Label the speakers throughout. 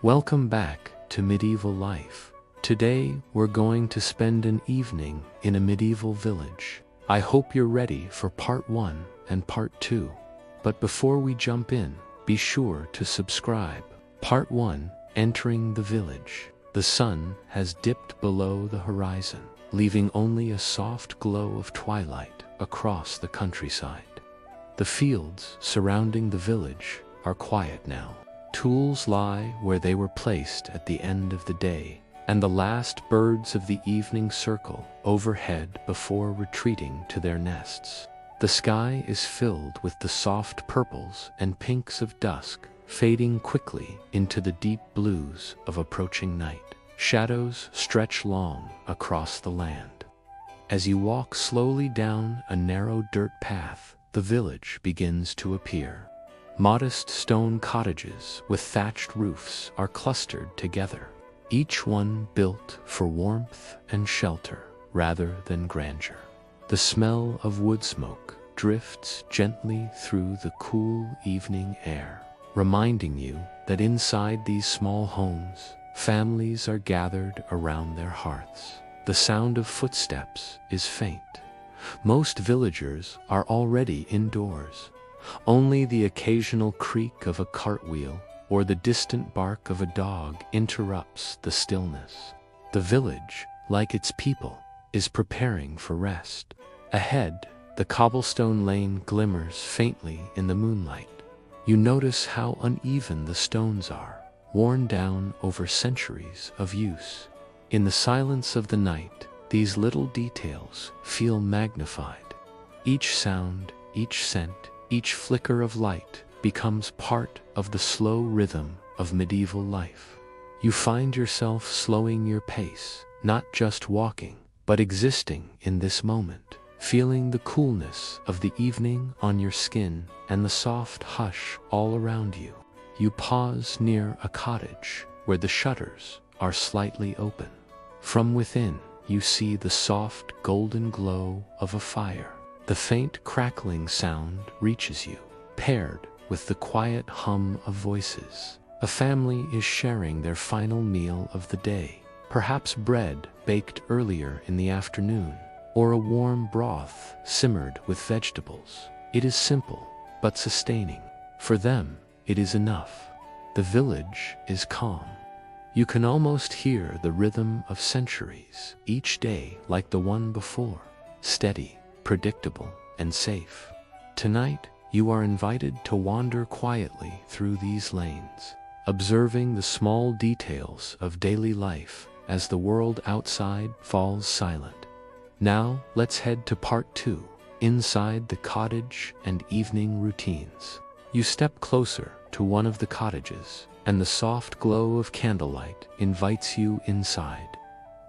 Speaker 1: Welcome back to Medieval Life. Today we're going to spend an evening in a medieval village. I hope you're ready for part 1 and part 2. But before we jump in, be sure to subscribe. Part 1: Entering the village. The sun has dipped below the horizon, leaving only a soft glow of twilight across the countryside. The fields surrounding the village are quiet now. Tools lie where they were placed at the end of the day, and the last birds of the evening circle overhead before retreating to their nests. The sky is filled with the soft purples and pinks of dusk, fading quickly into the deep blues of approaching night. Shadows stretch long across the land. As you walk slowly down a narrow dirt path, the village begins to appear. Modest stone cottages with thatched roofs are clustered together, each one built for warmth and shelter rather than grandeur. The smell of wood smoke drifts gently through the cool evening air, reminding you that inside these small homes, families are gathered around their hearths. The sound of footsteps is faint. Most villagers are already indoors. Only the occasional creak of a cartwheel or the distant bark of a dog interrupts the stillness. The village, like its people, is preparing for rest. Ahead, the cobblestone lane glimmers faintly in the moonlight. You notice how uneven the stones are, worn down over centuries of use. In the silence of the night, these little details feel magnified. Each sound, each scent, each flicker of light becomes part of the slow rhythm of medieval life. You find yourself slowing your pace, not just walking, but existing in this moment, feeling the coolness of the evening on your skin and the soft hush all around you. You pause near a cottage where the shutters are slightly open. From within, you see the soft golden glow of a fire. The faint crackling sound reaches you, paired with the quiet hum of voices. A family is sharing their final meal of the day, perhaps bread baked earlier in the afternoon, or a warm broth simmered with vegetables. It is simple, but sustaining. For them, it is enough. The village is calm. You can almost hear the rhythm of centuries, each day like the one before, steady, predictable, and safe. Tonight, you are invited to wander quietly through these lanes, observing the small details of daily life as the world outside falls silent. Now, let's head to part 2, inside the cottage and evening routines. You step closer to one of the cottages, and the soft glow of candlelight invites you inside.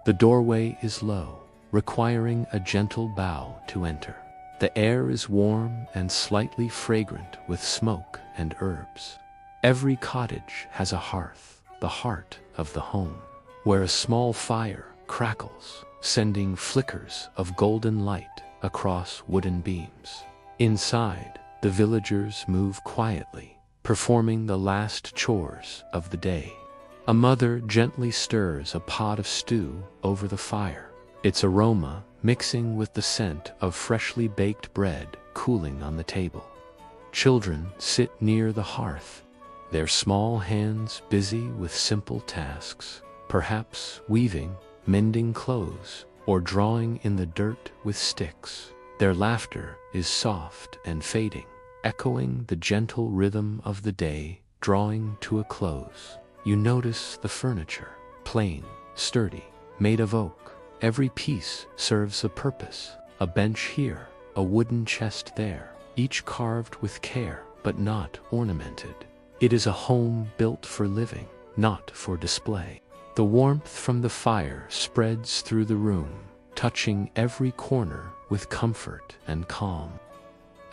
Speaker 1: The doorway is low, requiring a gentle bow to enter. The air is warm and slightly fragrant with smoke and herbs. Every cottage has a hearth, the heart of the home, where a small fire crackles, sending flickers of golden light across wooden beams. Inside, the villagers move quietly, performing the last chores of the day. A mother gently stirs a pot of stew over the fire, its aroma mixing with the scent of freshly baked bread cooling on the table. Children sit near the hearth, their small hands busy with simple tasks, perhaps weaving, mending clothes, or drawing in the dirt with sticks. Their laughter is soft and fading, echoing the gentle rhythm of the day drawing to a close. You notice the furniture, plain, sturdy, made of oak. Every piece serves a purpose. A bench here, a wooden chest there, each carved with care but not ornamented. It is a home built for living, not for display. The warmth from the fire spreads through the room, touching every corner with comfort and calm.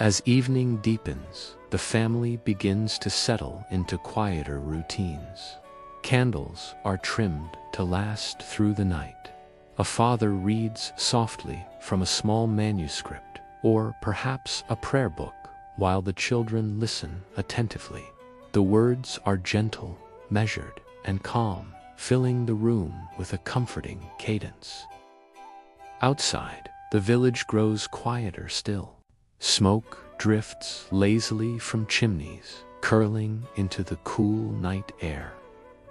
Speaker 1: As evening deepens, the family begins to settle into quieter routines. Candles are trimmed to last through the night. A father reads softly from a small manuscript, or perhaps a prayer book, while the children listen attentively. The words are gentle, measured, and calm, filling the room with a comforting cadence. Outside, the village grows quieter still. Smoke drifts lazily from chimneys, curling into the cool night air.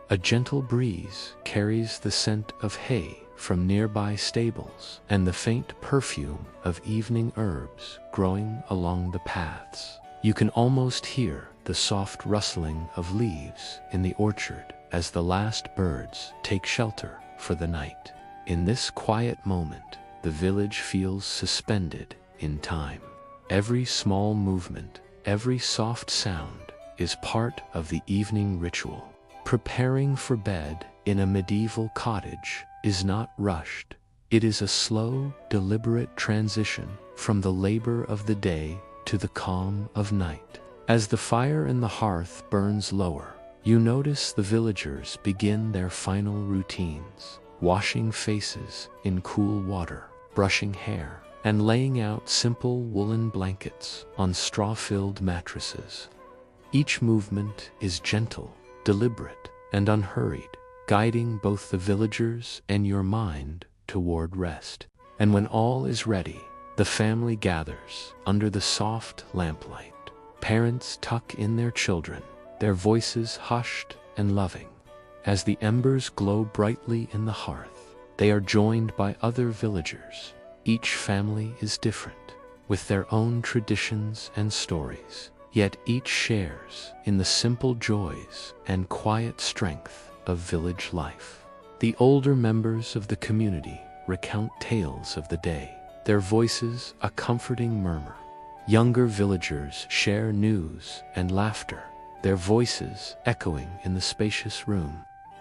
Speaker 1: A gentle breeze carries the scent of hay from nearby stables and the faint perfume of evening herbs growing along the paths. You can almost hear the soft rustling of leaves in the orchard as the last birds take shelter for the night. In this quiet moment, the village feels suspended in time. Every small movement, every soft sound is part of the evening ritual. Preparing for bed in a medieval cottage is not rushed. It is a slow, deliberate transition from the labor of the day to the calm of night. As the fire in the hearth burns lower, you notice the villagers begin their final routines, washing faces in cool water, brushing hair, and laying out simple woolen blankets on straw-filled mattresses. Each movement is gentle, deliberate, and unhurried, guiding both the villagers and your mind toward rest. And when all is ready, the family gathers under the soft lamplight. Parents tuck in their children, their voices hushed and loving. As the embers glow brightly in the hearth, they are joined by other villagers. Each family is different, with their own traditions and stories, yet each shares in the simple joys and quiet strength of village life. The older members of the community recount tales of the day, their voices a comforting murmur. Younger villagers share news and laughter, their voices echoing in the spacious room.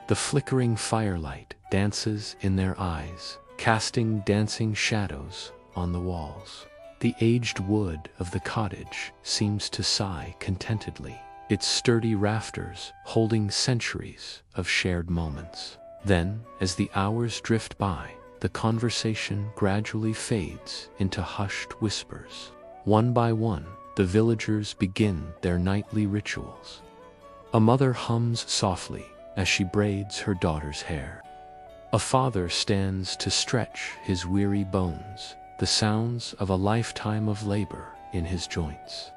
Speaker 1: The flickering firelight dances in their eyes, casting dancing shadows on the walls. The aged wood of the cottage seems to sigh contentedly, its sturdy rafters holding centuries of shared moments. Then, as the hours drift by, the conversation gradually fades into hushed whispers. One by one, the villagers begin their nightly rituals. A mother hums softly as she braids her daughter's hair. A father stands to stretch his weary bones, the sounds of a lifetime of labor in his joints.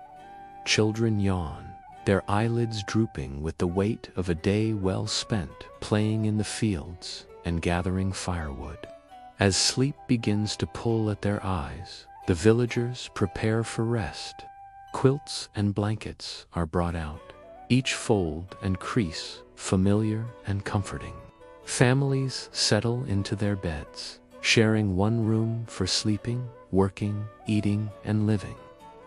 Speaker 1: Children yawn, their eyelids drooping with the weight of a day well spent playing in the fields and gathering firewood. As sleep begins to pull at their eyes, the villagers prepare for rest. Quilts and blankets are brought out, each fold and crease familiar and comforting. Families settle into their beds, sharing one room for sleeping, working, eating, and living.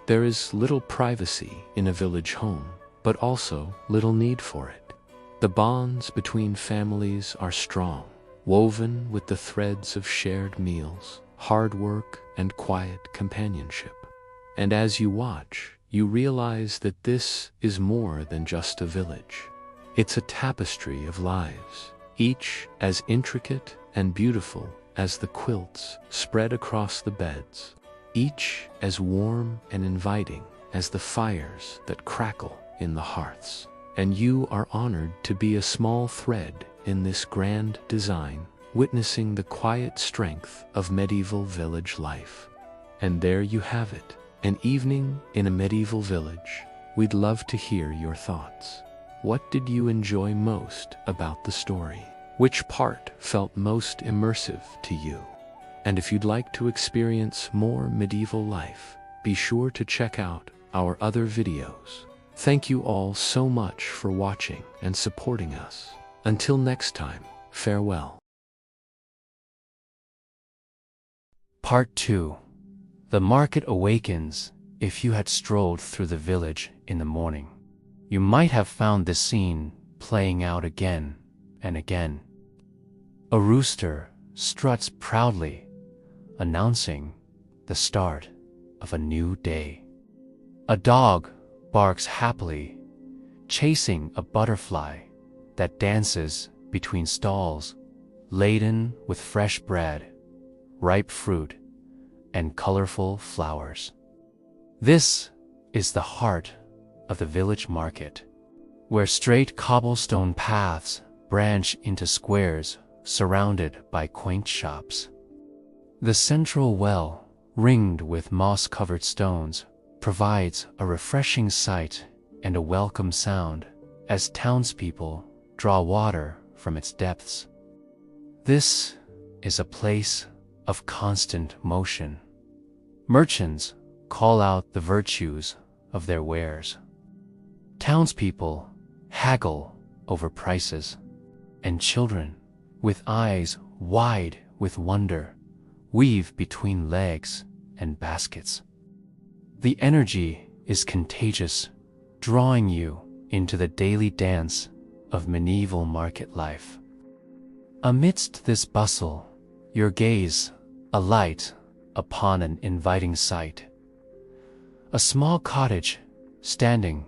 Speaker 1: There is little privacy in a village home, but also little need for it. The bonds between families are strong, woven with the threads of shared meals, hard work, and quiet companionship. And as you watch, you realize that this is more than just a village. It's a tapestry of lives, each as intricate and beautiful as the quilts spread across the beds, each as warm and inviting as the fires that crackle in the hearths. And you are honored to be a small thread in this grand design, witnessing the quiet strength of medieval village life. And there you have it, an evening in a medieval village. We'd love to hear your thoughts. What did you enjoy most about the story? Which part felt most immersive to you? And if you'd like to experience more medieval life, be sure to check out our other videos. Thank you all so much for watching and supporting us. Until next time, farewell.
Speaker 2: Part 2. The market awakens. If you had strolled through the village in the morning, you might have found this scene playing out again and again. A rooster struts proudly, announcing the start of a new day. A dog barks happily, chasing a butterfly that dances between stalls laden with fresh bread, ripe fruit, and colorful flowers. This is the heart of the village market, where straight cobblestone paths branch into squares surrounded by quaint shops. The central well, ringed with moss-covered stones, provides a refreshing sight and a welcome sound as townspeople draw water from its depths. This is a place of constant motion. Merchants call out the virtues of their wares. Townspeople haggle over prices, and children, with eyes wide with wonder, weave between legs and baskets. The energy is contagious, drawing you into the daily dance of medieval market life. Amidst this bustle, your gaze alight upon an inviting sight. A small cottage standing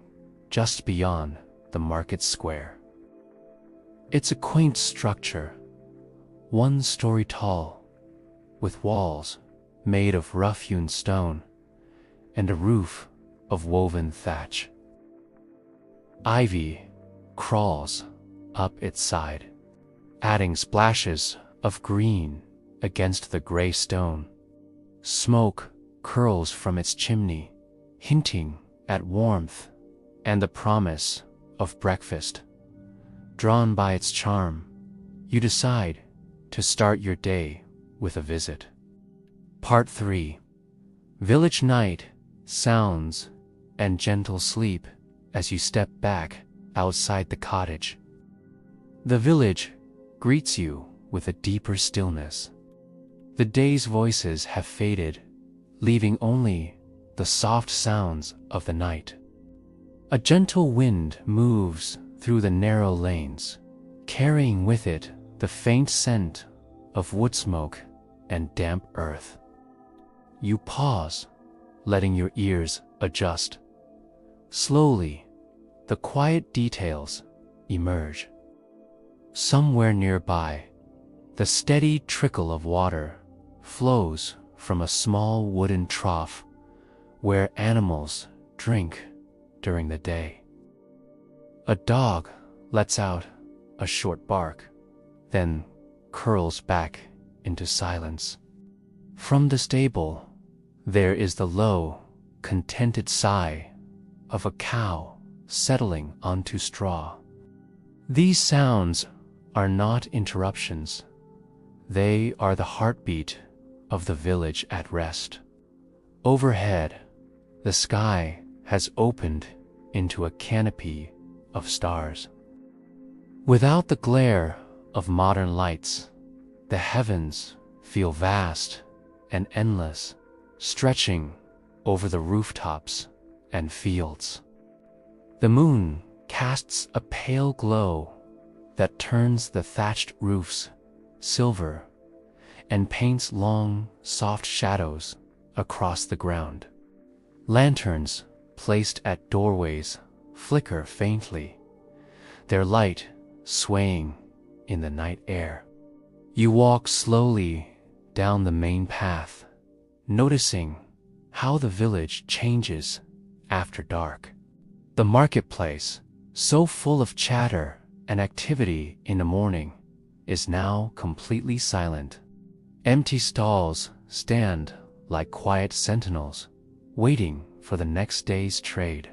Speaker 2: just beyond the market square. It's a quaint structure, 1 story tall, with walls made of rough-hewn stone and a roof of woven thatch. Ivy crawls up its side, adding splashes of green against the gray stone. Smoke curls from its chimney, hinting at warmth and the promise of breakfast. Drawn by its charm, you decide to start your day with a visit. Part 3. Village night, sounds, and gentle sleep as you step back outside the cottage. The village greets you with a deeper stillness. The day's voices have faded, leaving only the soft sounds of the night. A gentle wind moves through the narrow lanes, carrying with it the faint scent of wood smoke and damp earth. You pause, letting your ears adjust. Slowly, the quiet details emerge. Somewhere nearby, the steady trickle of water flows from a small wooden trough where animals drink during the day. A dog lets out a short bark, then curls back into silence. From the stable, there is the low, contented sigh of a cow settling onto straw. These sounds are not interruptions. They are the heartbeat of the village at rest. Overhead, the sky has opened into a canopy of stars. Without the glare of modern lights, the heavens feel vast and endless, stretching over the rooftops and fields. The moon casts a pale glow that turns the thatched roofs silver and paints long, soft shadows across the ground. Lanterns placed at doorways flicker faintly, their light swaying in the night air. You walk slowly down the main path, noticing how the village changes after dark. The marketplace, so full of chatter and activity in the morning, is now completely silent. Empty stalls stand like quiet sentinels, waiting for the next day's trade.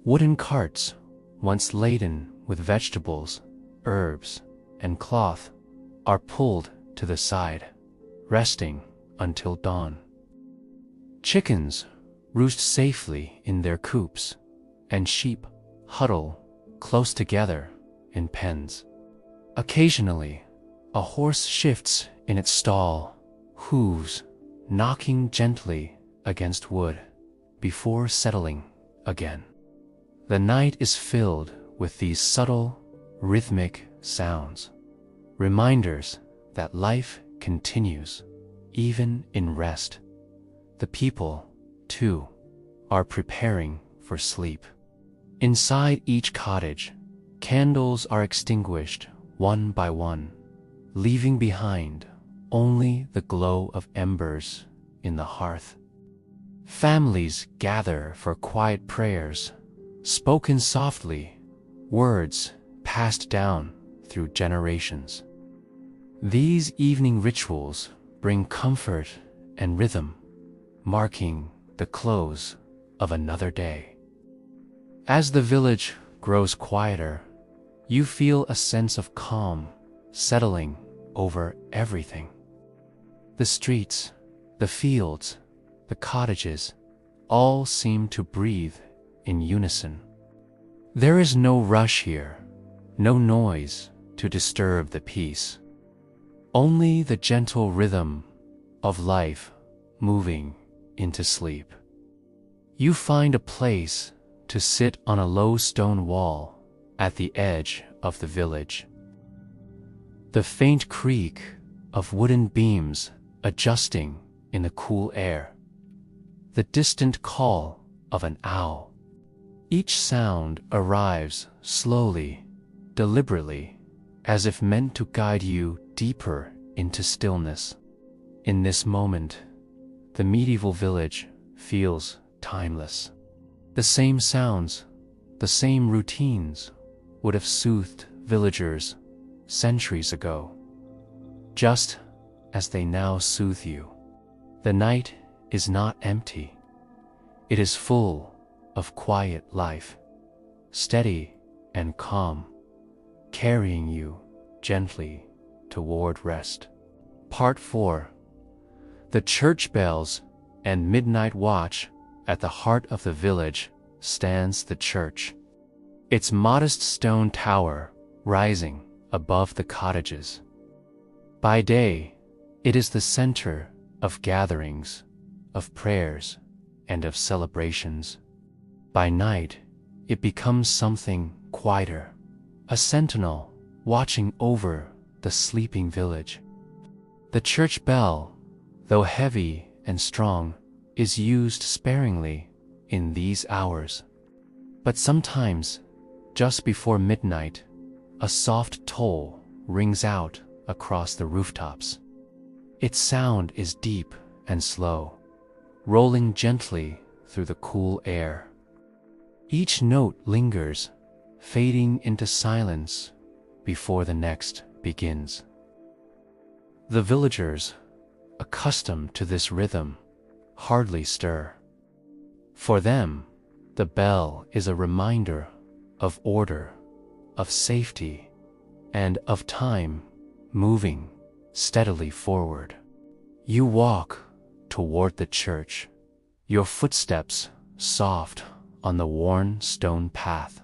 Speaker 2: Wooden carts, once laden with vegetables, herbs, and cloth, are pulled to the side, resting until dawn. Chickens roost safely in their coops, and sheep huddle close together in pens. Occasionally, a horse shifts in its stall, hooves knocking gently against wood before settling again. The night is filled with these subtle, rhythmic sounds, reminders that life continues even in rest. The people, too, are preparing for sleep. Inside each cottage, candles are extinguished one by one, leaving behind only the glow of embers in the hearth. Families gather for quiet prayers, spoken softly, words passed down through generations. These evening rituals bring comfort and rhythm, marking the close of another day. As the village grows quieter, you feel a sense of calm settling over everything. The streets, the fields, the cottages, all seem to breathe in unison. There is no rush here, no noise to disturb the peace. Only the gentle rhythm of life moving into sleep. You find a place to sit on a low stone wall at the edge of the village. The faint creak of wooden beams adjusting in the cool air. The distant call of an owl. Each sound arrives slowly, deliberately, as if meant to guide you deeper into stillness. In this moment, the medieval village feels timeless. The same sounds, the same routines would have soothed villagers centuries ago, just as they now soothe you. The night is not empty. It is full of quiet life, steady and calm, carrying you gently toward rest. Part 4. The church bells and midnight watch. At the heart of the village stands the church, its modest stone tower rising above the cottages. By day, it is the center of gatherings, of prayers, and of celebrations. By night, it becomes something quieter, a sentinel watching over the sleeping village. The church bell, though heavy and strong, is used sparingly in these hours. But sometimes, just before midnight, a soft toll rings out across the rooftops. Its sound is deep and slow, rolling gently through the cool air. Each note lingers, fading into silence before the next begins. The villagers, accustomed to this rhythm, hardly stir. For them, the bell is a reminder of order, of safety, and of time moving steadily forward. You walk toward the church, your footsteps soft on the worn stone path.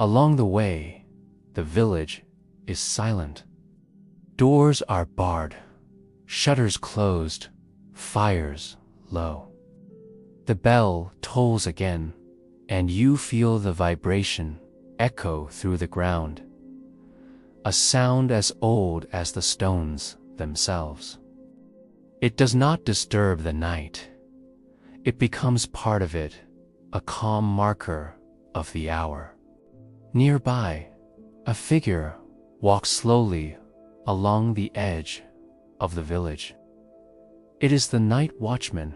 Speaker 2: Along the way, the village is silent. Doors are barred, shutters closed, fires low. The bell tolls again, and you feel the vibration echo through the ground, a sound as old as the stones themselves. It does not disturb the night. It becomes part of it, a calm marker of the hour. Nearby, a figure walks slowly along the edge of the village. It is the night watchman,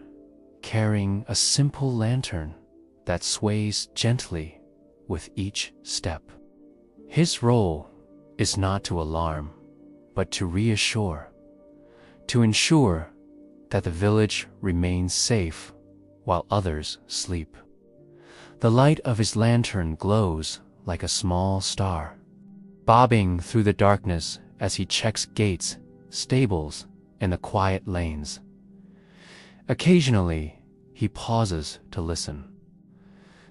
Speaker 2: carrying a simple lantern that sways gently with each step. His role is not to alarm, but to reassure, to ensure that the village remains safe while others sleep. The light of his lantern glows like a small star, bobbing through the darkness as he checks gates, stables, and the quiet lanes. Occasionally, he pauses to listen.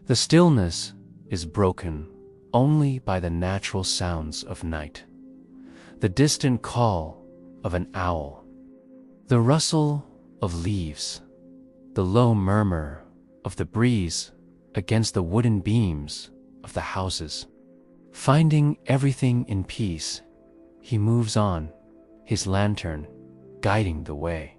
Speaker 2: The stillness is broken only by the natural sounds of night. The distant call of an owl, the rustle of leaves, the low murmur of the breeze against the wooden beams of the houses. Finding everything in peace, he moves on, his lantern guiding the way.